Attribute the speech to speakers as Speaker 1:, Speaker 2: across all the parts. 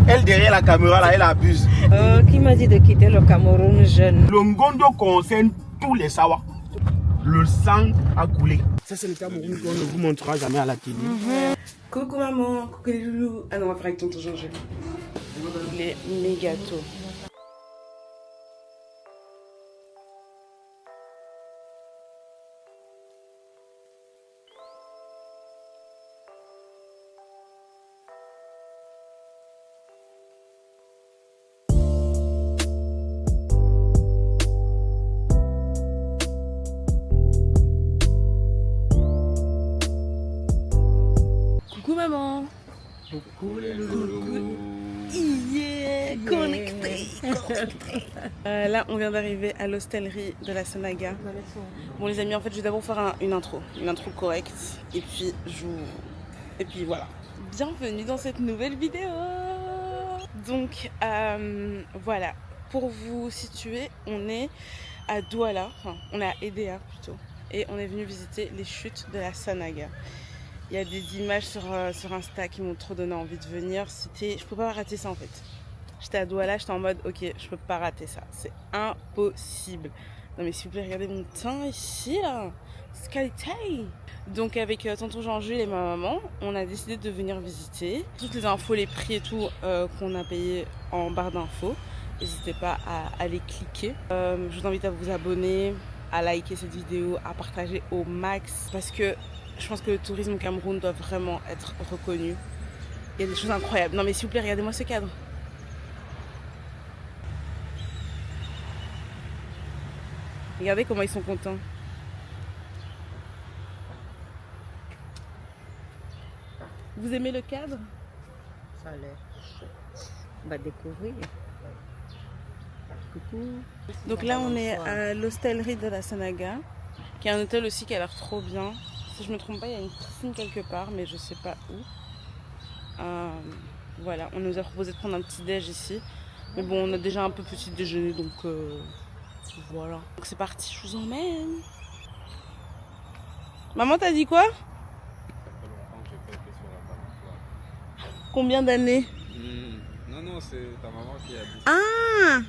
Speaker 1: Elle derrière la caméra là, elle abuse.
Speaker 2: Qui m'a dit de quitter le Cameroun jeune?
Speaker 1: Le Ngondo concerne tous les Sawa. Le sang a coulé. Ça c'est le Cameroun qu'on ne vous montrera jamais à la télé.
Speaker 3: Coucou maman, coucou les loulous. Ah non, on va faire avec tonton Jean-Jules. Les mégatos. Coucou maman.
Speaker 1: Coucou les loulous.
Speaker 3: Yeah, connecté. Là, on vient d'arriver à l'hostellerie de la Sanaga. Bon les amis, en fait, je vais d'abord faire une intro correcte. Et puis voilà. Bienvenue dans cette nouvelle vidéo. Donc voilà, pour vous situer, on est à Douala, enfin on est à Edea plutôt. Et on est venu visiter les chutes de la Sanaga. Il y a des images sur Insta qui m'ont trop donné envie de venir. Je peux pas rater ça en fait. J'étais à Douala, j'étais en mode ok, je peux pas rater ça. C'est impossible. Non mais s'il vous plaît, regardez mon teint ici là. C'est qualité. Donc avec tonton Jean-Jules et ma maman, on a décidé de venir visiter. Toutes les infos, les prix et tout qu'on a payé en barre d'infos. N'hésitez pas à aller cliquer. Je vous invite à vous abonner, à liker cette vidéo, à partager au max. Parce que je pense que le tourisme au Cameroun doit vraiment être reconnu. Il y a des choses incroyables. Non mais s'il vous plaît, regardez-moi ce cadre. Regardez comment ils sont contents. Vous aimez le cadre?
Speaker 2: Ça a l'air chouette. On va découvrir. Coucou.
Speaker 3: Donc là, on est à l'hostellerie de la Sanaga, qui est un hôtel aussi qui a l'air trop bien. Si je me trompe pas, il y a une piscine quelque part, mais je sais pas où. Voilà, on nous a proposé de prendre un petit déj ici. Mais bon, on a déjà un peu petit déjeuner, donc voilà. Donc c'est parti, je vous emmène. Maman, t'as dit quoi? Combien d'années?
Speaker 4: Non, c'est ta maman qui a dit.
Speaker 3: Ah!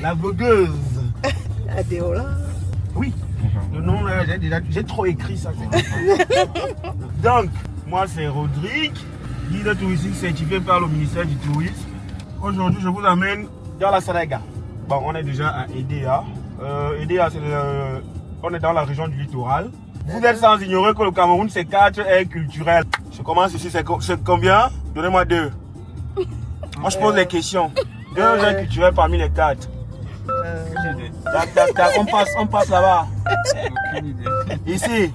Speaker 1: La vogueuse.
Speaker 2: Adéola.
Speaker 1: Oui, le nom là, j'ai trop écrit ça. Donc, moi c'est Rodrigue, guide touristique certifié par le ministère du Tourisme. Aujourd'hui, je vous amène dans la Sanaga. Bon, on est déjà à Edea. Edea, on est dans la région du littoral. Vous êtes sans ignorer que le Cameroun, c'est 4 aires culturelles. Je commence ici, c'est combien? Donnez-moi 2. Moi, je pose les questions. 2 aires culturelles parmi les 4. On passe là-bas.
Speaker 4: Aucune idée.
Speaker 1: Ici.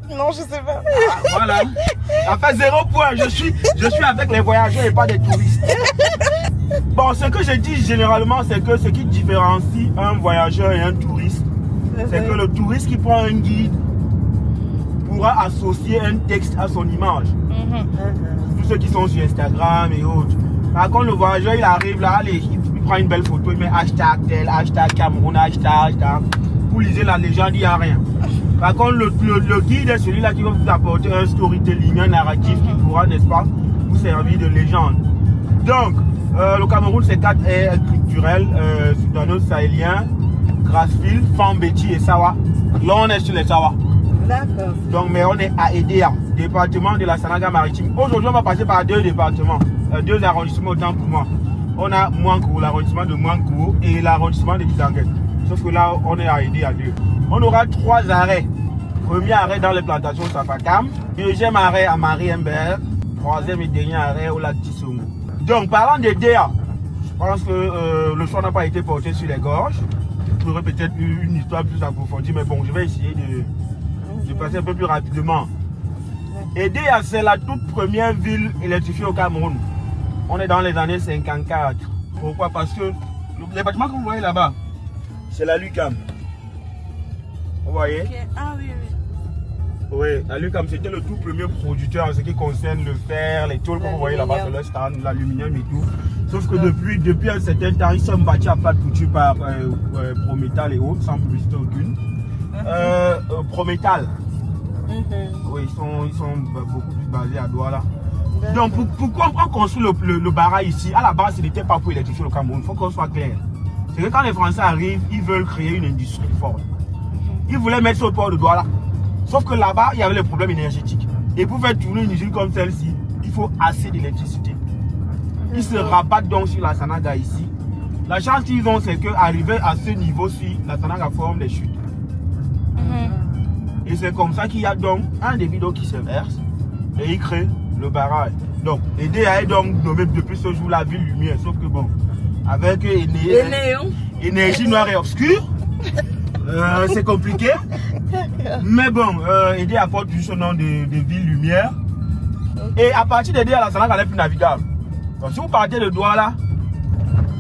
Speaker 3: Non, je sais pas.
Speaker 1: Ah, voilà. Enfin, 0 point. Je suis avec les voyageurs et pas des touristes. Bon, ce que je dis généralement, c'est que ce qui différencie un voyageur et un touriste, c'est que le touriste qui prend un guide pourra associer un texte à son image. Tous ceux qui sont sur Instagram et autres. Par contre, le voyageur, il arrive là, allez, il prend une belle photo, il met hashtag tel, hashtag Cameroun, hashtag. Pour liser la légende, il n'y a rien. Par contre, le guide est celui-là qui va vous apporter un storytelling, un narratif qui pourra, n'est-ce pas, vous servir de légende. Donc, le Cameroun, c'est 4 aires culturelles, soudano sahélien, Grassville, Fambeti et Sawa. Là, on est sur les Sawa.
Speaker 2: D'accord.
Speaker 1: Donc, mais on est à Edea, département de la Sanaga maritime. Aujourd'hui, on va passer par 2 départements, 2 arrondissements autant pour moi. On a Mouankou, l'arrondissement de Mouankou et l'arrondissement de Bitanguet. Sauf que là, on est à Edea 2. On aura 3 arrêts. Premier arrêt dans les plantations Safakam. Deuxième arrêt à Marie-Imbert. Troisième et dernier arrêt au lac Tissongo. Donc, parlant d'Edea, je pense que le choix n'a pas été porté sur les gorges. J'aurais peut-être eu une histoire plus approfondie, mais bon, je vais essayer de passer un peu plus rapidement. Edea, c'est la toute première ville électrifiée au Cameroun. On est dans les années 54. Pourquoi? Parce que Les bâtiments que vous voyez là-bas, c'est la Lucam. Vous voyez?
Speaker 3: Ok. Ah oui, oui.
Speaker 1: Oui, la Lucam, c'était le tout premier producteur en ce qui concerne le fer, les tôles que vous voyez là-bas, c'est le stand, l'aluminium et tout. Sauf que depuis un certain temps, ils sont battus à plat de couture par Prométal et autres, sans publicité aucune. Prométal. Oui, ils sont beaucoup plus basés à Douala. Donc pourquoi on construit le barrage ici? À la base, ce n'était pas pour électrifier le Cameroun, il faut qu'on soit clair. C'est que quand les Français arrivent, ils veulent créer une industrie forte. Ils voulaient mettre ça au port de Douala. Sauf que là-bas, il y avait le problème énergétique. Et pour faire tourner une usine comme celle-ci, il faut assez d'électricité. Ils se rabattent donc sur la Sanaga ici. La chance qu'ils ont, c'est qu'arriver à ce niveau-ci, la Sanaga forme des chutes. Et c'est comme ça qu'il y a donc un débit d'eau qui se verse et il crée le barrage. Donc, EDA est donc nommé depuis ce jour la ville lumière. Sauf que bon, avec énergie noire et obscure, c'est compliqué. Mais bon, EDA apporte juste ce nom de ville lumière. Et à partir d'EDA, la Sanaga n'est plus navigable. Donc, si vous partez de Douala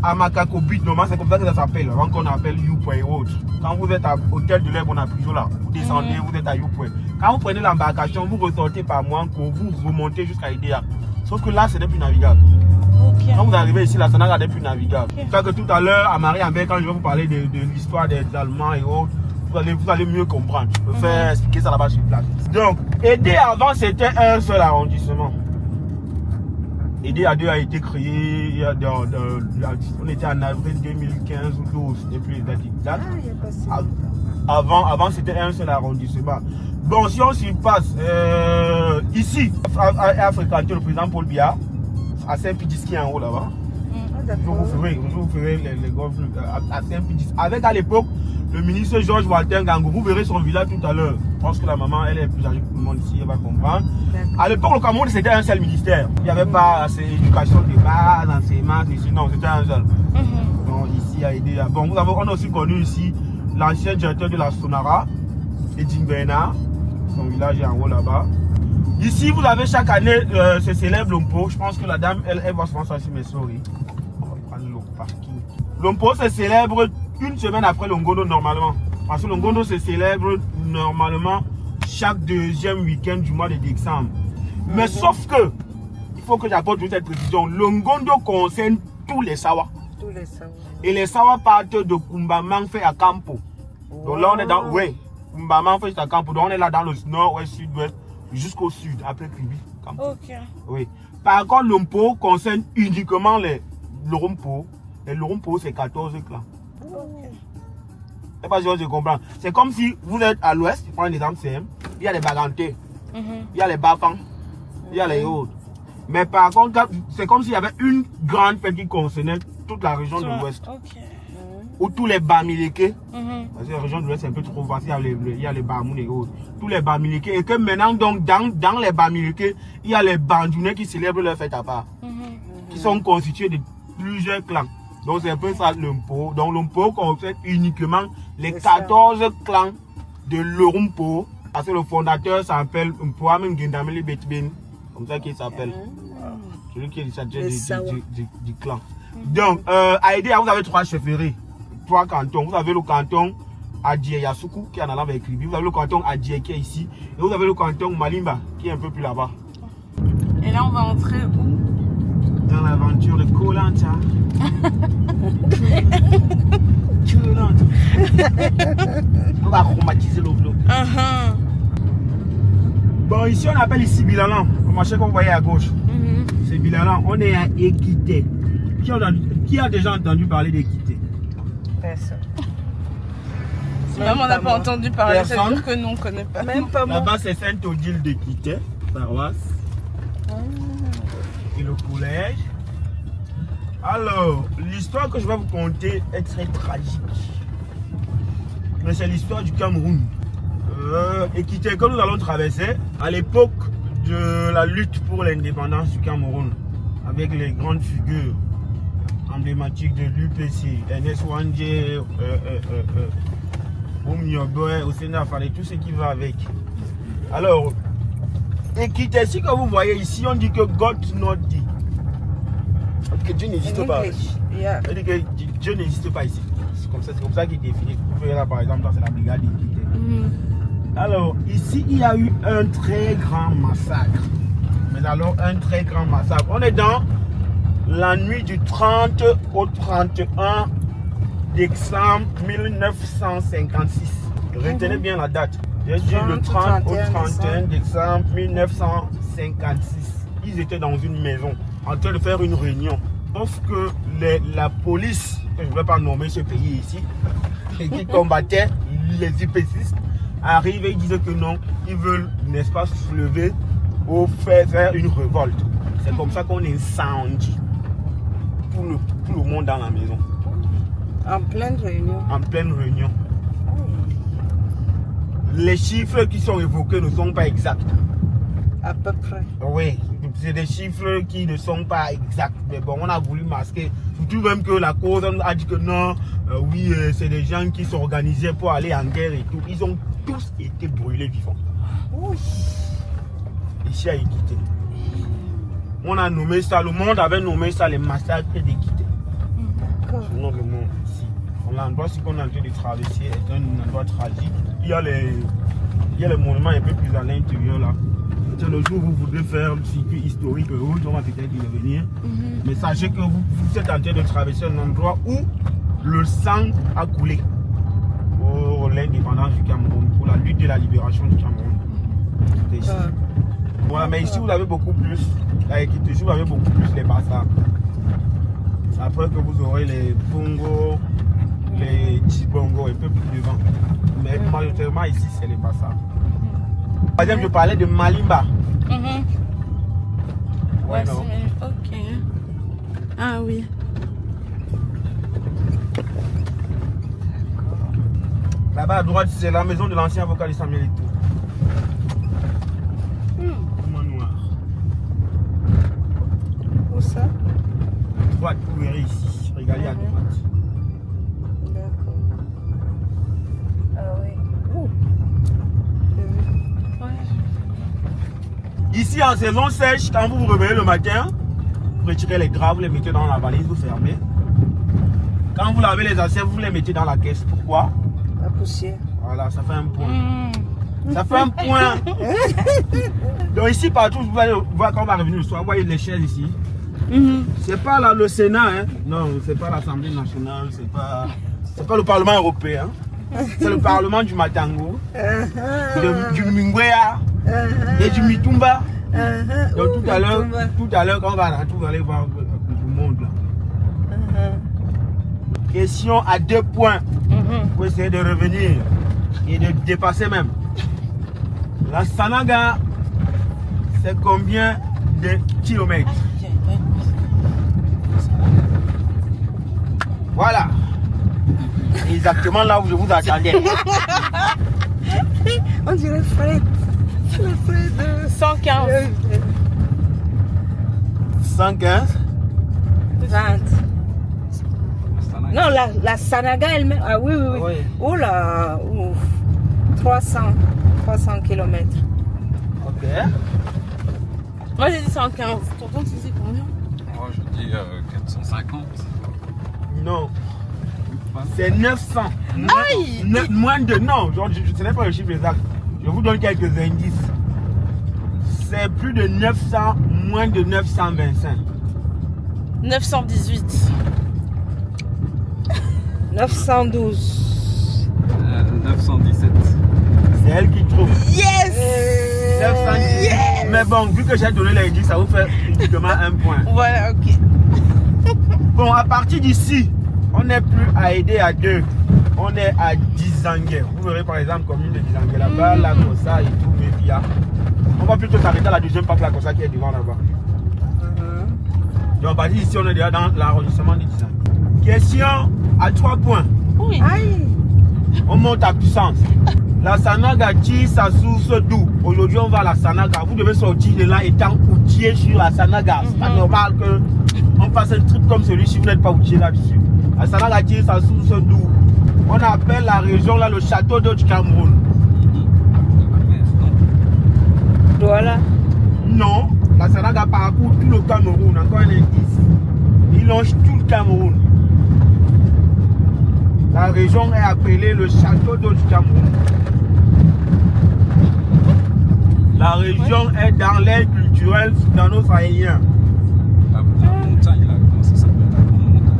Speaker 1: à Makakobit, normalement c'est comme ça que ça s'appelle, avant qu'on appelle Youpoint et autres. Quand vous êtes à Hôtel de l'Air, on a prison là, vous descendez, vous êtes à Youpoint. Quand vous prenez l'embarcation, vous ressortez par Mouanko, vous remontez jusqu'à Edea. Sauf que là, ce n'est plus navigable. Quand vous arrivez ici, la Sanaga n'est plus navigable. C'est ça que tout à l'heure, à Marie-Ambert, quand je vais vous parler de l'histoire des Allemands et autres, vous allez mieux comprendre. Je peux faire expliquer ça là-bas sur place. Donc, Edea avant, c'était un seul arrondissement. EDA 2 a été créé, on était en avril 2015 ou 12, et puis exact. Avant c'était un seul arrondissement. Bon, si on s'y passe, ici, a fréquenté le président Paul Biya, à Saint-Pidis qui est en haut là-bas. Vous ferez les golfs à Saint-Pidis. Avec à l'époque, le ministre Georges Walter Ngangou, vous verrez son village tout à l'heure. Je pense que la maman, elle est plus âgée que tout le monde ici, elle va comprendre. À l'époque, le Cameroun, c'était un seul ministère. Il n'y avait pas assez d'éducation de base, enseignement, non, c'était un seul. Donc ici, a aidé. Bon, on a aussi connu ici l'ancien directeur de la Sonara, Edine Bernard. Son village est en haut là-bas. Ici, vous avez chaque année ce célèbre Lompo. Je pense que la dame, elle va se faire sur mes souris. On va prendre le parking. Lompo se célèbre une semaine après Longondo normalement. Parce que Longondo se célèbre normalement chaque deuxième week-end du mois de décembre. Mais sauf que, il faut que j'apporte toute cette précision, Longondo concerne tous les Sawa. Et les Sawa partent de Kumbamangfe à Campo. Donc là on est dans, oui, Kumbamangfe à Campo. Donc on est là dans le nord, ouest, sud-ouest, jusqu'au sud, après Kribi.
Speaker 3: Ok.
Speaker 1: Oui. Par contre, Lompo concerne uniquement le Rompo. Et le Rompo, c'est 14 clans. Je sais pas si je comprends. C'est comme si vous êtes à l'ouest, je prends un exemple CM, il y a les Bagantés, il y a les Bafang, il y a les autres. Mais par contre, c'est comme s'il y avait une grande fête qui concernait toute la région de l'ouest. Ou tous les Bamileke. Parce que la région de l'ouest c'est un peu trop facile, il y a les Bamoun et autres. Tous les Bamileke. Et que maintenant, donc, dans les Bamileke, il y a les Bandjounais qui célèbrent leur fête à part. Qui sont constitués de plusieurs clans. Donc c'est un peu ça l'Ompo. Donc l'Ompo concerne uniquement les 14 clans de l'Orumpo. Parce que le fondateur s'appelle Mpoame Ngendameli Betben. Comme ça qu'il s'appelle. Celui qui est le chef du clan. Donc à Edea, vous avez 3 chefferies, 3 cantons. Vous avez le canton Adjie Yasuku qui est en allant vers Kribi. Vous avez le canton Adjie qui est ici. Et vous avez le canton Malimba qui est un peu plus là-bas.
Speaker 3: Et là on va entrer où?
Speaker 1: Dans l'aventure de Koh-Lanta. On va aromatiser l'eau. Bon, ici on appelle ici Bilalan. Le marché que vous voyez à gauche. C'est Bilalan. On est à Équité. Qui a déjà entendu parler d'Équité?
Speaker 2: Personne.
Speaker 3: Même on n'a pas entendu parler, ça veut dire que nous on ne connaît pas.
Speaker 2: Même pas moi.
Speaker 1: Là-bas c'est Sainte-Odile d'Équité, paroisse. Et le collège. Alors, l'histoire que je vais vous conter est très tragique. Mais c'est l'histoire du Cameroun. Équité que nous allons traverser à l'époque de la lutte pour l'indépendance du Cameroun. Avec les grandes figures emblématiques de l'UPC, Ernest Wandje, Oumioboy, Osena Fale, tout ce qui va avec. Alors, Équité, si que vous voyez ici, on dit que God not dit. Que Dieu n'existe pas.
Speaker 2: Yeah.
Speaker 1: C'est-à-dire que Dieu n'existe pas ici. C'est comme ça qu'il définit. Vous verrez là, par exemple, c'est la brigade d'identité. Alors, ici, il y a eu un très grand massacre. Mais alors, un très grand massacre. On est dans la nuit du 30 au 31 décembre 1956. Retenez bien la date. J'ai dit le 30 au 31 décembre 1956. Ils étaient dans une maison en train de faire une réunion. Sauf que la police, je ne vais pas nommer ce pays ici, et qui combattait les IPCistes, arrivent et disent que non, ils veulent, n'est-ce pas, se lever ou faire une révolte. C'est comme ça qu'on incendie tout le monde dans la maison.
Speaker 2: En pleine réunion.
Speaker 1: En pleine réunion. Les chiffres qui sont évoqués ne sont pas exacts.
Speaker 2: À peu près.
Speaker 1: Oui, c'est des chiffres qui ne sont pas exacts. Mais bon, on a voulu masquer. Surtout même que la cause a dit que non, oui, c'est des gens qui s'organisaient pour aller en guerre et tout. Ils ont tous été brûlés vivants.
Speaker 2: Oui.
Speaker 1: Ici à Équité. On a nommé ça, le monde avait nommé ça les massacres d'Équité.
Speaker 2: D'accord.
Speaker 1: C'est le nom du monde ici. L'endroit qu'on est en train de traverser est un endroit tragique. Il y a les monuments un peu plus à l'intérieur là. C'est le jour où vous voudrez faire un circuit historique, on va peut-être y revenir. Mais sachez que vous êtes en train de traverser un endroit où le sang a coulé pour l'indépendance du Cameroun, pour la lutte de la libération du Cameroun. C'est ici. Voilà, mais ici vous avez beaucoup plus. Ici vous avez beaucoup plus les bassards. Après que vous aurez les bongos, les tibongos un peu plus devant. Mais majoritairement ici c'est les bassards. Par exemple, je parlais de Malimba.
Speaker 3: Ouais, non. Ok. Ah oui.
Speaker 1: Là-bas à droite, c'est la maison de l'ancien avocat de Samuel Eto'o. Noir.
Speaker 2: Où ça?
Speaker 1: À droite, vous verrez ici. Regardez à droite.
Speaker 2: D'accord. Ah oui.
Speaker 1: Ici, en saison sèche, quand vous vous réveillez le matin, vous retirez les draps, vous les mettez dans la valise, vous fermez. Quand vous lavez les assiettes, vous les mettez dans la caisse. Pourquoi?
Speaker 2: La poussière.
Speaker 1: Voilà, ça fait un point. Ça fait un point. Donc ici, partout, vous allez voir quand on va revenir le soir, vous voyez les chaises ici. C'est pas là, le Sénat, hein. Non, c'est pas l'Assemblée nationale, c'est pas le Parlement européen. C'est le Parlement du Matango, du Mingwea et du Mitumba. Donc tout à l'heure, quand on va rentrer, vous allez voir le monde là. Question à 2 points. Pour essayer de revenir et de dépasser même. La Sanaga, c'est combien de kilomètres? Voilà. Exactement là où je vous attendais.
Speaker 2: On dirait Fred. C'est le Fred de
Speaker 3: 115.
Speaker 1: 115.
Speaker 2: 20. Non, la Sanaga elle-même. Ah oui, oui, oui.
Speaker 1: Oui.
Speaker 2: Oh là, ouf. 300 km.
Speaker 1: Ok.
Speaker 3: Moi j'ai dit 115. Tonton, tu dis combien?
Speaker 4: Moi je dis 450.
Speaker 1: Non. C'est 900.
Speaker 3: Aïe!
Speaker 1: Moins de. Non, ce n'est pas le chiffre exact. Je vous donne quelques indices. C'est plus de 900, moins de 925.
Speaker 3: 918.
Speaker 2: 912.
Speaker 4: 917.
Speaker 1: C'est elle qui trouve.
Speaker 3: Yes!
Speaker 1: 910.
Speaker 3: Yes!
Speaker 1: Mais bon, vu que j'ai donné l'indice, ça vous fait uniquement un point.
Speaker 3: Voilà, ok.
Speaker 1: Bon, à partir d'ici, on n'est plus à aider à 2. On est à Dizangué. Vous verrez par exemple commune de Dizangué là-bas, la Kossa et tout, Méfia. On va plutôt s'arrêter à la deuxième partie, la Kossa qui est devant là-bas. Donc, à partir d'ici, on est déjà dans l'arrondissement de Dizangué. Question à 3 points.
Speaker 3: Oui.
Speaker 2: Aïe.
Speaker 1: On monte à puissance. La Sanaga tire sa source d'où? Aujourd'hui, on va à la Sanaga. Vous devez sortir de là étant outillé sur la Sanaga. C'est pas normal qu'on fasse un truc comme celui-ci si vous n'êtes pas outillé là-dessus. La Sanaga tire sa source d'où? On appelle la région là le château d'eau du Cameroun.
Speaker 2: Voilà.
Speaker 1: Non, la Sanaga parcourt tout le Cameroun. Encore un indice. Il longe tout le Cameroun. La région est appelée le château d'eau du Cameroun. La région est dans l'aire culturelle sudano-sahélien.
Speaker 4: La montagne là, comment ça s'appelle? La grande montagne.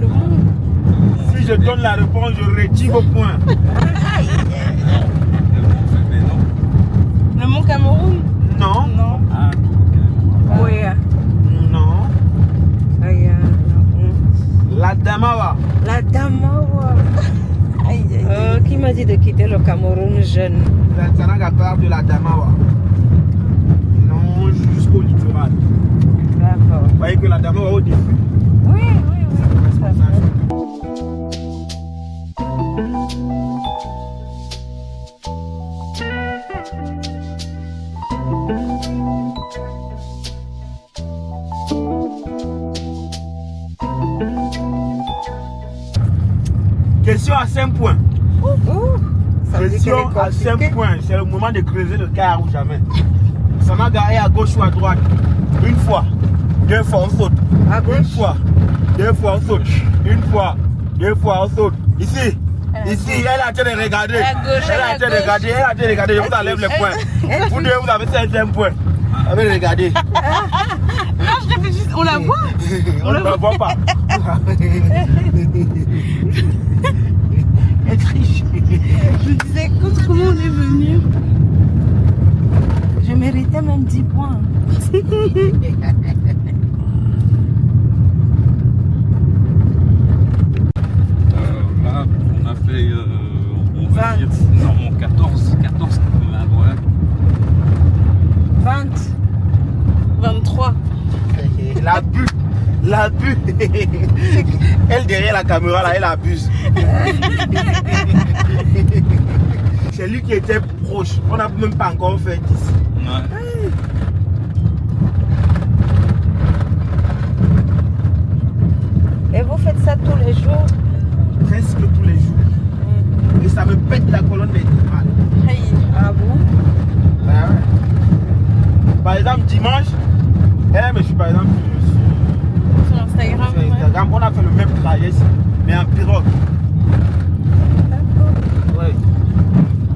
Speaker 3: Le monde.
Speaker 1: Si je donne la réponse, je retire vos points.
Speaker 4: Le mont Fébé, non?
Speaker 3: Le mont Cameroun.
Speaker 1: Non.
Speaker 3: Non.
Speaker 4: Ah, ok.
Speaker 2: Oui.
Speaker 1: Non. La Damawa.
Speaker 2: La Damawa. Qui m'a dit de quitter le Cameroun jeune?
Speaker 1: La Tsanaga parle de la Damawa. Non, jusqu'au littoral.
Speaker 2: D'accord.
Speaker 1: Vous voyez que la Damawa au début.
Speaker 2: Oui, oui, oui.
Speaker 1: Question à 5 points.
Speaker 2: Ça veut dire
Speaker 1: Question
Speaker 2: qu'elle est
Speaker 1: à 5
Speaker 2: compliquée.
Speaker 1: points. C'est le moment de creuser le car ou jamais. Sanaga est à gauche ou à droite. Une fois. Deux fois, on saute.
Speaker 2: À
Speaker 1: Une
Speaker 2: gauche.
Speaker 1: fois. Deux fois, on saute. Une fois. Deux fois, on saute. Ici. Ici, elle a en train de regarder.
Speaker 3: À gauche,
Speaker 1: Elle a en train de regarder. Elle a en train de regarder. Je vous enlève les points. Vous deux, vous avez 5 points. Avez regardé.
Speaker 3: Non, je réfléchis. On la voit.
Speaker 1: On ne la voit pas. Elle triche.
Speaker 3: Je disais, comment on est venu?
Speaker 2: Je méritais même 10 points.
Speaker 4: Là, on a fait. On va
Speaker 2: 20.
Speaker 4: dire. Non, 14. 14 ouais.
Speaker 2: 20.
Speaker 3: 23.
Speaker 1: La butte. La butte. Elle derrière la caméra là, elle abuse. C'est lui qui était proche. On n'a même pas encore fait 10.
Speaker 4: Ouais.
Speaker 2: Et vous faites ça tous les jours?
Speaker 1: Presque tous les jours. Et ça me pète la colonne vertébrale.
Speaker 3: Aïe.
Speaker 2: Ah bon?
Speaker 1: Ouais, ouais. Par exemple, dimanche, me suit par exemple
Speaker 3: Sur Instagram.
Speaker 1: sur Instagram, on a fait le même trajet, mais en pirogue. Ouais.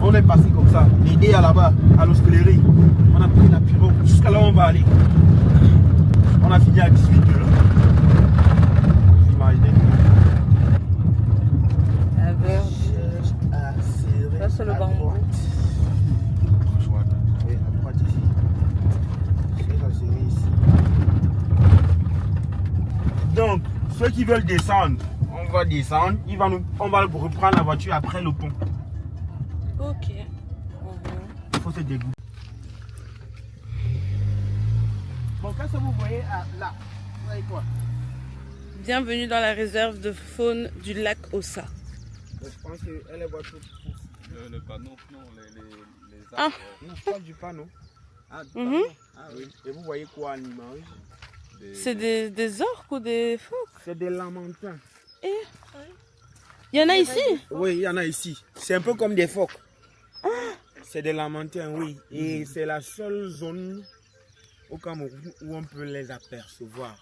Speaker 1: On est passé comme ça. L'idée à là-bas, à l'hospitalerie. On a pris la pirogue jusqu'à là où on va aller. On a fini à 18 h. Vous imaginez?
Speaker 2: La verde. Ça, c'est le bambou.
Speaker 1: Oui, à droite ici. Cherche à serrer ici. Donc, ceux qui veulent descendre, on va descendre. On va reprendre la voiture après le pont.
Speaker 3: Ok.
Speaker 1: Il faut se dégoûter. Bon, qu'est-ce que vous voyez là? Vous voyez quoi?
Speaker 3: Bienvenue dans la réserve de faune du lac Ossa.
Speaker 1: Je pense qu'elle est votre.
Speaker 4: Le panneau, non, les
Speaker 3: Ah.
Speaker 4: arbres.
Speaker 1: Non, je parle du panneau. Ah, du
Speaker 3: Mhm.
Speaker 1: panneau. Ah oui. Et vous voyez quoi en image?
Speaker 3: C'est des orques ou des phoques?
Speaker 1: C'est des lamantins.
Speaker 3: Il y en a ici?
Speaker 1: Oui, il y en a ici. C'est un peu comme des phoques. C'est des lamantins, oui. Et c'est la seule zone au Cameroun où on peut les apercevoir.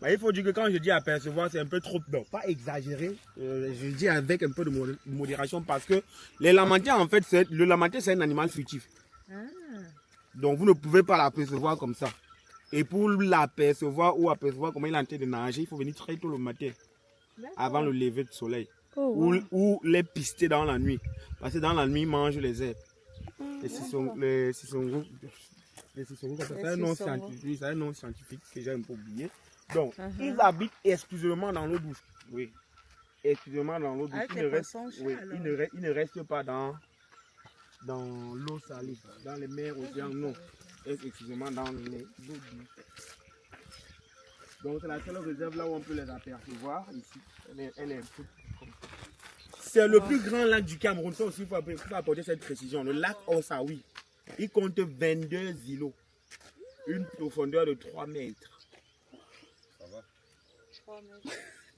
Speaker 1: Bah, il faut dire que quand je dis apercevoir, c'est un peu trop, non, pas exagéré. Je dis avec un peu de modération parce que les lamantins, en fait, le lamantin, c'est un animal furtif. Donc, vous ne pouvez pas l'apercevoir comme ça. Et pour l'apercevoir ou apercevoir comment il est en train de nager, il faut venir très tôt le matin, avant le lever du soleil. Ou les pister dans la nuit. Parce que dans la nuit, ils mangent les herbes. C'est un nom scientifique, c'est un nom scientifique que j'ai un peu oublié. Donc, ils habitent exclusivement dans l'eau douce. Oui. Exclusivement dans l'eau douce. Ils ne restent pas dans l'eau salée, dans les mers, océans, non. Exclusivement dans l'eau douce. Donc, c'est la seule réserve là où on peut les apercevoir. Ici, elle est un peu comme ça. C'est le plus grand lac du Cameroun. Ça aussi, il faut apporter cette précision. Le lac Ossa, oui. Il compte 22 îlots. Une profondeur de 3 mètres.
Speaker 4: Ça va.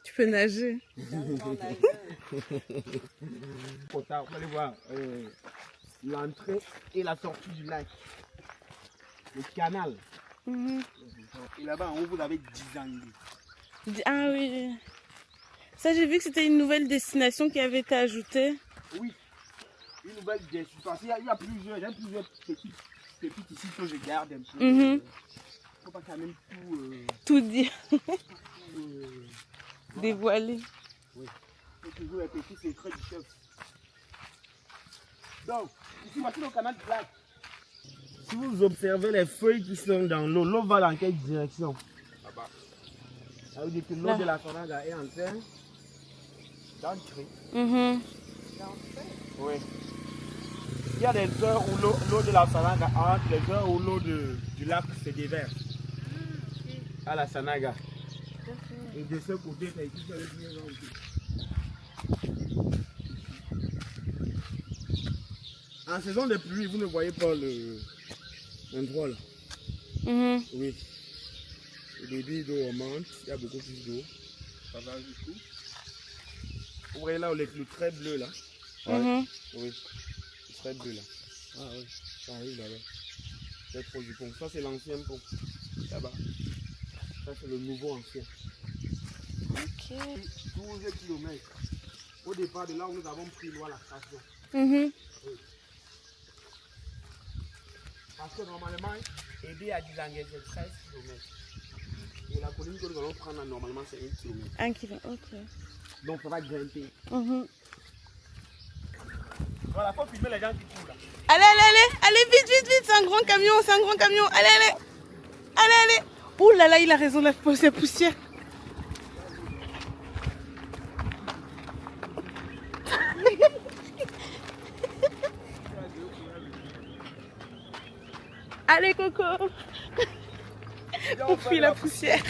Speaker 3: Tu peux nager.
Speaker 1: Vous allez voir l'entrée et la sortie du lac. Le canal. Et là-bas, en haut, vous avez Dizangue.
Speaker 3: Ah oui. Ça, j'ai vu que c'était une nouvelle destination qui avait été ajoutée.
Speaker 1: Oui, une nouvelle destination. Il y a plusieurs, j'ai plusieurs pépites ici que je garde un peu. Il ne faut pas quand même
Speaker 3: tout dire. Dévoiler.
Speaker 1: Oui. C'est toujours un petit secret du chef. Donc, ici, voici le canal de Black. Si vous observez les feuilles qui sont dans l'eau, l'eau va dans quelle direction? Là-bas. Ça veut dire que l'eau de la Sanaga est en train d'entrer. Oui. Il y a des heures où l'eau de la Sanaga entre, des heures où l'eau du lac se déverse. À la Sanaga. Et de ce côté, ça existe le bien rempli. En saison de pluie, vous ne voyez pas l'endroit là. Oui. Au début d'eau augmente, il y a beaucoup plus d'eau. Ça va jusqu'où? Vous voyez là le trait bleu là? Oui. Le trait bleu là. Ah oui, ça arrive là-bas. C'est trop du pont. Ça c'est l'ancien pont. Là-bas. Ça c'est le nouveau ancien.
Speaker 3: Ok.
Speaker 1: 12 km. Au départ de là où nous avons pris l'eau à la station.
Speaker 3: Mhm.
Speaker 1: Oui. Parce que normalement, aider à Dizangue, c'est 13 km. Et la colline que nous allons prendre normalement, c'est 1 km.
Speaker 3: 1 km, ok.
Speaker 1: Donc, on va grimper.
Speaker 3: Mhm.
Speaker 1: Voilà, il faut filmer les gens qui courent là.
Speaker 3: Allez, allez, allez, allez, vite, vite, vite, c'est un grand camion, c'est un grand camion. Allez, allez, allez, allez. Ouh là là, il a raison, la poussière. Allez, Coco. On fuit la poussière.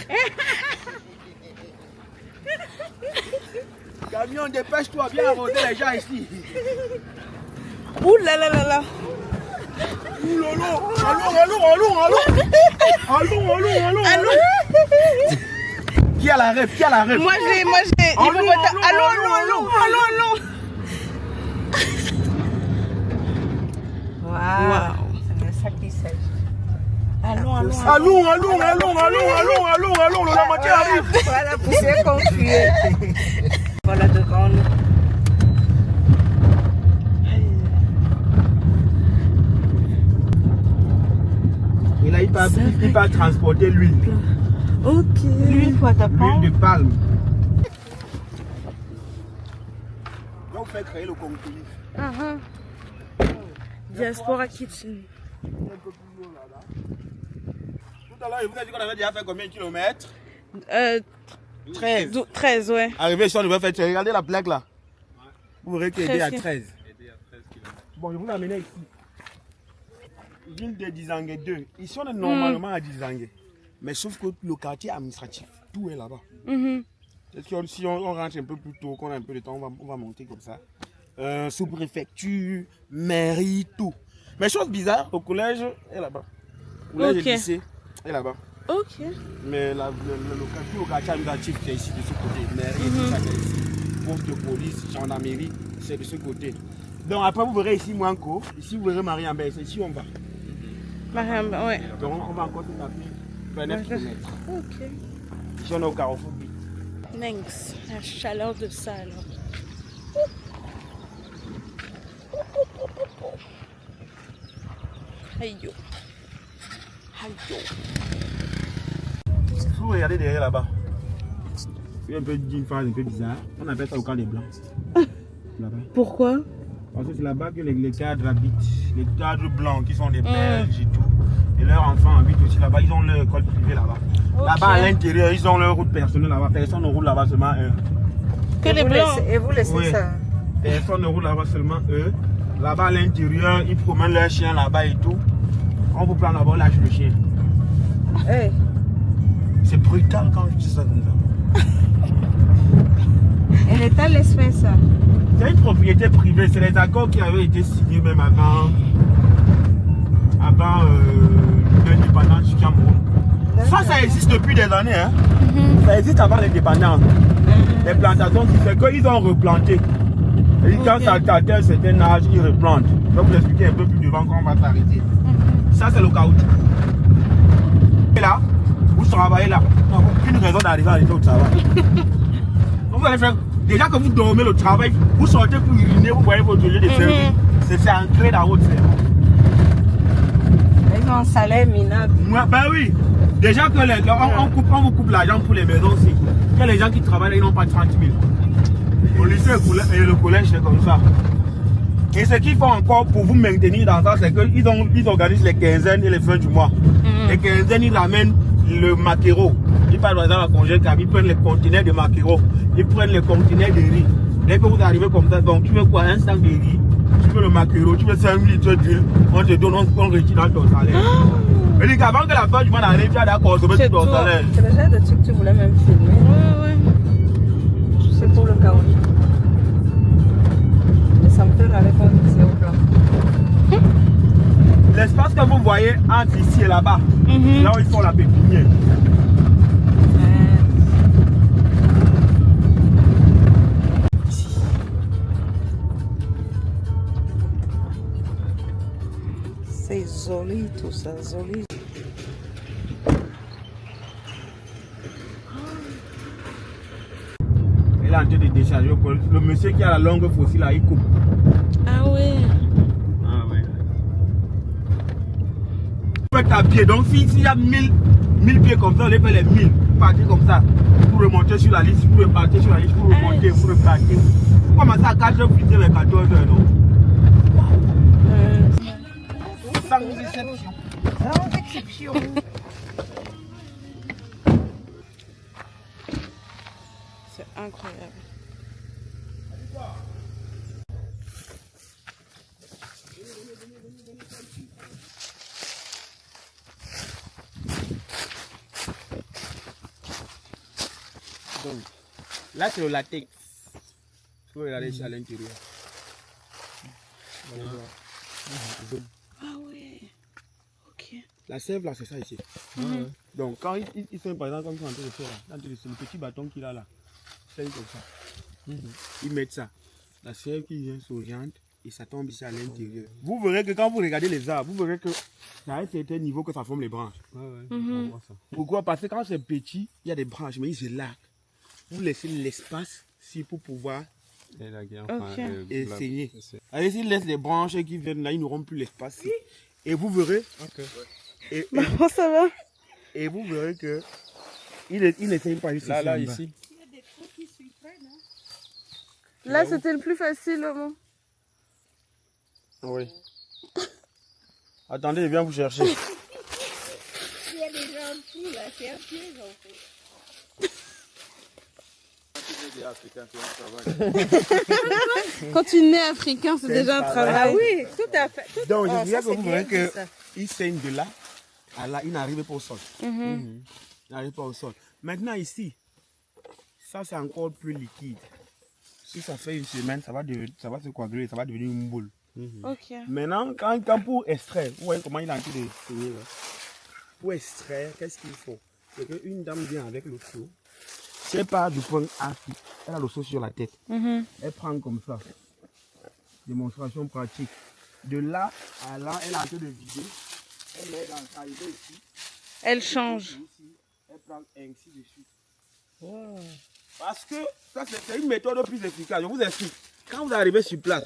Speaker 1: Camion, dépêche-toi, viens arroser les gens ici.
Speaker 3: Ouh là là là là.
Speaker 1: Ouh là là, allons. Qui a la rêve?
Speaker 3: Moi j'ai. Allons.
Speaker 2: Waouh. C'est un sac qui sèche.
Speaker 3: Allons.
Speaker 1: Le lamentier arrive.
Speaker 2: Voilà la poussière qu'on fuit. Voilà devant nous.
Speaker 1: Et là, il va transporter l'huile.
Speaker 3: Ok.
Speaker 2: L'huile quoi de palme?
Speaker 1: L'huile de palme. Là, vous faites créer le concours.
Speaker 3: Diaspora Kitchen.
Speaker 1: Un peu plus loin là-bas. Tout à l'heure, il vous a dit qu'on avait déjà fait combien de kilomètres? 13.
Speaker 3: 13, ouais.
Speaker 1: Arrivé ici, on devait faire. Regardez la plaque là. Vous verrez qu'il est à 13.
Speaker 4: Aider à 13 km.
Speaker 1: Bon, je vous l'amène ici. Ville de Dizangue 2. Ici, on est normalement à Dizangue. Mais sauf que le quartier administratif, tout est là-bas. Est-ce que si on rentre un peu plus tôt, qu'on a un peu de temps, on va monter comme ça. Sous-préfecture, mairie, tout. Mais chose bizarre, au collège est là-bas. Au collège et lycée est là-bas.
Speaker 3: Ok.
Speaker 1: Mais le quartier administratif, c'est ici, de ce côté. Mairie, tout ça, c'est ici. Poste de police, gendarmerie, c'est de ce côté. Donc après, vous verrez ici Mouanko. Ici, vous verrez Marie-Ambert. C'est ici où on va.
Speaker 3: Mariam, ouais.
Speaker 1: Donc on va encore tout taper 29 km.
Speaker 3: Ok.
Speaker 1: Ici, on est au Carrefour.
Speaker 3: Thanks. La chaleur de ça alors. Aïe yo.
Speaker 1: Si vous regardez derrière là-bas, il y a un peu d'une phase un peu bizarre. On appelle ça au camp des Blancs. Là-bas.
Speaker 3: Pourquoi?
Speaker 1: Parce que c'est là-bas que les cadres habitent. Les cadres blancs qui sont des Belges et tout. Et leurs enfants habitent aussi là-bas. Ils ont leur école privée là-bas. Là-bas à l'intérieur, ils ont leur route personnelle là-bas. Personne ne roule là-bas, seulement eux.
Speaker 3: Que les blancs.
Speaker 2: Et vous laissez ça?
Speaker 1: Personne ne roule là-bas, seulement eux. Là-bas à l'intérieur, ils promènent leurs chiens là-bas et tout. On vous prend là-bas, on lâche le chien.
Speaker 2: Hey.
Speaker 1: C'est brutal quand je dis ça comme ça.
Speaker 2: Et l'État laisse faire ça?
Speaker 1: C'est une propriété privée, c'est les accords qui avaient été signés même avant l'indépendance du Cameroun. Ça existe depuis des années. Hein. Ça existe avant l'indépendance. Les plantations qui fait qu'ils ont replanté. Et quand ça atteint un certain âge, ils replantent. Je vais vous expliquer un peu plus devant quand on va s'arrêter. Ça, c'est le caoutchouc. là, vous travaillez là. Vous n'avez aucune raison d'arriver à l'état au travail. Donc vous allez faire, déjà que vous dormez le travail, vous sortez pour uriner, vous voyez votre lieu de service. C'est ancré dans votre cerveau.
Speaker 2: Ils ont un salaire minable.
Speaker 1: Ben oui. Déjà que on vous coupe l'argent pour les maisons aussi. Il y a les gens qui travaillent là, ils n'ont pas 30 000. Au lycée et le collège, c'est comme ça. Et ce qu'ils font encore pour vous maintenir dans ça, c'est qu'ils organisent les quinzaines et les fins du mois. Les quinzaines, ils ramènent le maquereau. Ils partent par exemple à congé cab, ils prennent les conteneurs de maquereau. Ils prennent les conteneurs de riz. Dès que vous arrivez comme ça, donc tu veux quoi? Un sac de riz, tu veux le maquereau, tu veux 5 litres d'huile, on te donne, on retire dans ton salaire. Mais dis qu'avant que la fin du mois n'arrive, tu as d'accord consommer tout ton salaire.
Speaker 2: C'est le genre de truc que tu voulais même filmer.
Speaker 3: Ouais.
Speaker 2: C'est pour le caoutchouc. Mais ça me fait râler quand c'est au plan.
Speaker 1: L'espace que vous voyez entre ici et là-bas, là où ils font la pépinière.
Speaker 2: C'est joli tout ça, joli.
Speaker 1: Il est en train de décharger. Le monsieur qui a la longue fossile là, il coupe.
Speaker 3: Ah ouais.
Speaker 1: Vous faites à pied. Donc s'il y a 1000 pieds comme ça, on les fait les 1000. Vous partez comme ça. Vous remontez sur la liste, vous repartez sur la liste, vous remontez, vous repartez. Vous commencez à 4 heures, vous finissez vers 14 heures, non? Sans exception.
Speaker 2: Sans exception.
Speaker 3: C'est incroyable.
Speaker 1: Donc, là c'est le latex. Vous regardez ici à l'intérieur.
Speaker 3: Ah ouais. Ok.
Speaker 1: La sève là, c'est ça ici. Donc quand ils sont par exemple comme ils sont en train de faire là, c'est le petit bâton qu'il a là. C'est comme ça. Ils mettent ça. La sève qui vient s'oriente et ça tombe ici à l'intérieur. Vous verrez que quand vous regardez les arbres, vous verrez que c'est à un certain niveau que ça forme les branches.
Speaker 4: on voit ça.
Speaker 1: Pourquoi? Parce que quand c'est petit, il y a des branches, mais ils se larguent. Vous laissez l'espace si pour pouvoir
Speaker 4: Et la guerre,
Speaker 3: Ok.
Speaker 1: essayer. Allez, s'ils laissent les branches qui viennent là, ils n'auront plus l'espace. Et vous verrez. Et,
Speaker 3: Maman, ça va?
Speaker 1: et vous verrez que il n'essaye pas juste
Speaker 4: Là,
Speaker 1: ici en bas.
Speaker 4: ici.
Speaker 3: Là, c'était le plus facile, maman.
Speaker 1: Oui. Attendez, je viens vous chercher.
Speaker 2: Il y a des gens en dessous là, c'est un piège en fait.
Speaker 3: Quand tu nais africain, c'est déjà un travail.
Speaker 2: Ah oui, tout à fait.
Speaker 1: Donc, je
Speaker 2: Oh,
Speaker 1: dirais
Speaker 2: ça,
Speaker 1: que vous
Speaker 2: c'est
Speaker 1: verrez
Speaker 2: bien,
Speaker 1: que
Speaker 2: ça.
Speaker 1: il saigne de là à là, il n'arrive pas au sol. Il n'arrive pas au sol. Maintenant, ici, ça c'est encore plus liquide. Si ça fait une semaine, ça va se coaguler, ça va devenir une boule.
Speaker 3: Ok.
Speaker 1: Maintenant, quand pour extraire, vous voyez comment il a en train de saigner là. Pour extraire, qu'est-ce qu'il faut? C'est qu'une dame vient avec le seau. Si elle part du point A, elle a le seau sur la tête. Elle prend comme ça. Démonstration pratique. De là à là, elle a en train de vider. Elle met dans sa idée ici.
Speaker 3: Elle change.
Speaker 1: Ici, elle prend ainsi de suite. Parce que ça, c'est une méthode plus efficace. Je vous explique. Quand vous arrivez sur place,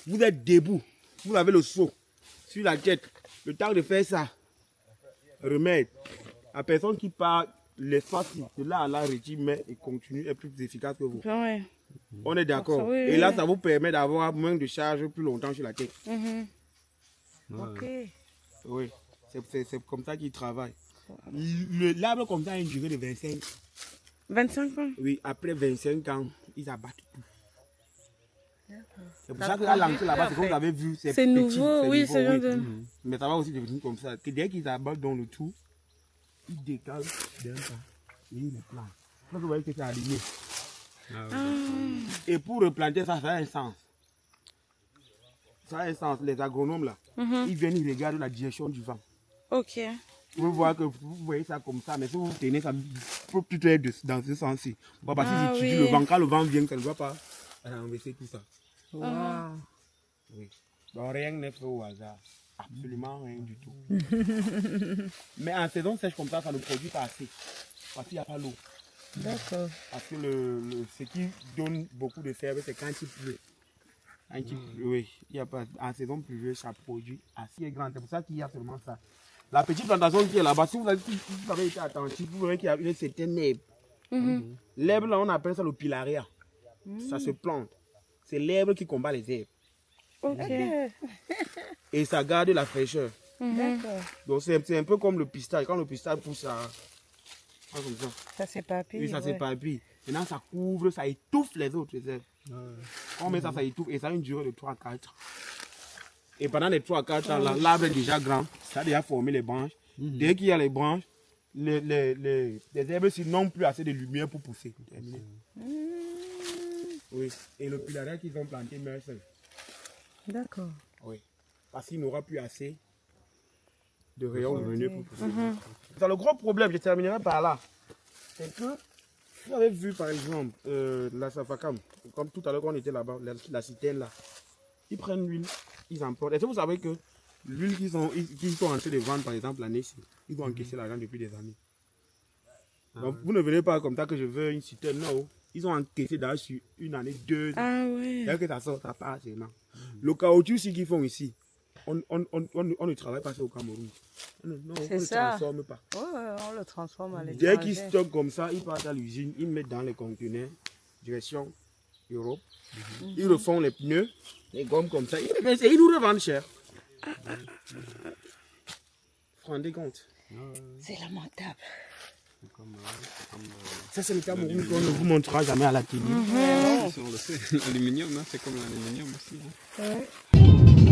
Speaker 1: vous êtes debout. Vous avez le seau sur la tête. Le temps de faire ça, remettre. La personne qui part, l'espace de là à là retire, mais et continue, est plus efficace que vous.
Speaker 3: Ouais.
Speaker 1: On est d'accord.
Speaker 3: Oui,
Speaker 1: Et là, ça vous permet d'avoir moins de charge plus longtemps sur la tête.
Speaker 2: Ok.
Speaker 1: Oui, c'est comme ça qu'ils travaillent. L'arbre comme ça a une durée de 25 ans.
Speaker 3: 25 ans.
Speaker 1: Oui, après 25 ans, ils abattent tout. C'est pour ça que là, l'entrée là-bas, c'est comme vous avez vu, c'est
Speaker 3: C'est
Speaker 1: petit,
Speaker 3: nouveau, oui, c'est
Speaker 1: oui.
Speaker 3: bien de...
Speaker 1: Mais ça va aussi devenir comme ça. Que dès qu'ils abattent dans le tout, ils décalent d'un pas et ils les plantent. Donc vous voyez que c'est aligné. Et pour replanter ça, ça a un sens. Ça a un sens. Les agronomes là, ils viennent, ils regardent la direction du vent.
Speaker 3: Ok.
Speaker 1: Vous pouvez voir que vous voyez ça comme ça, mais si vous tenez ça, il faut plutôt être dans ce sens-ci. Parce que si tu dis le vent, quand le vent vient, ça ne va pas renverser tout ça.
Speaker 2: Wow.
Speaker 1: Oui. Donc rien n'est fait au hasard. Absolument rien du tout. Mais en saison sèche comme ça ne produit pas assez. Parce qu'il n'y a pas l'eau.
Speaker 2: D'accord.
Speaker 1: Parce que ce qui donne beaucoup de sève, c'est quand il pleut. Oui, il y a pas, en saison pluvieuse, ça produit assez grand. C'est pour ça qu'il y a seulement ça. La petite plantation qui est là-bas, si vous avez été attentif, vous verrez qu'il y a une certaine herbe. L'herbe, là, on appelle ça le pilaria. Ça se plante. C'est l'herbe qui combat les herbes.
Speaker 2: Ok.
Speaker 1: Et ça garde la fraîcheur.
Speaker 2: D'accord.
Speaker 1: Donc c'est un peu comme le pistache. Quand le pistache pousse, ça... Comme ça.
Speaker 2: Ça s'éparpille.
Speaker 1: Oui, ça s'éparpille. Maintenant, ça couvre, ça étouffe les autres herbes. On met ça, ça étouffe et ça a une durée de 3 à 4. Et pendant les 3 à 4 ans, l'arbre est déjà grand. Ça a déjà formé les branches. Dès qu'il y a les branches, les herbes n'ont plus assez de lumière pour pousser. Oui. Et le pilaria qu'ils ont planté meurt seul.
Speaker 2: D'accord.
Speaker 1: Oui. Parce qu'il n'aura plus assez de rayons lumineux pour pousser. C'est le gros problème, je terminerai par là. C'est que vous avez vu par exemple la Safakam, comme tout à l'heure quand on était là-bas, la citerne là. Ils prennent l'huile, ils emportent. Est-ce que vous savez que l'huile qu'ils sont en train de vendre par exemple l'année-ci, ils ont encaissé l'argent depuis des années. Donc vous ne venez pas comme ça que je veux une citerne, non. Ils ont encaissé d'argent sur une année, 2 ans.
Speaker 3: Ah ouais.
Speaker 1: Dès que ça sort, ça part, c'est non. Le caoutchouc aussi qu'ils font ici, on ne travaille pas ça au Cameroun. Non, on ne le transforme pas.
Speaker 2: On le transforme à l'étranger.
Speaker 1: Dès qu'ils stockent comme ça, ils partent à l'usine, ils mettent dans les conteneurs, direction Europe. Ils refont les pneus, les gommes comme ça. Ils nous revendent cher. Vous vous rendez compte?
Speaker 2: C'est lamentable.
Speaker 1: Ça, c'est le Cameroun qu'on ne vous montrera jamais à la télé.
Speaker 4: On le sait, l'aluminium, hein, c'est comme l'aluminium aussi. Hein.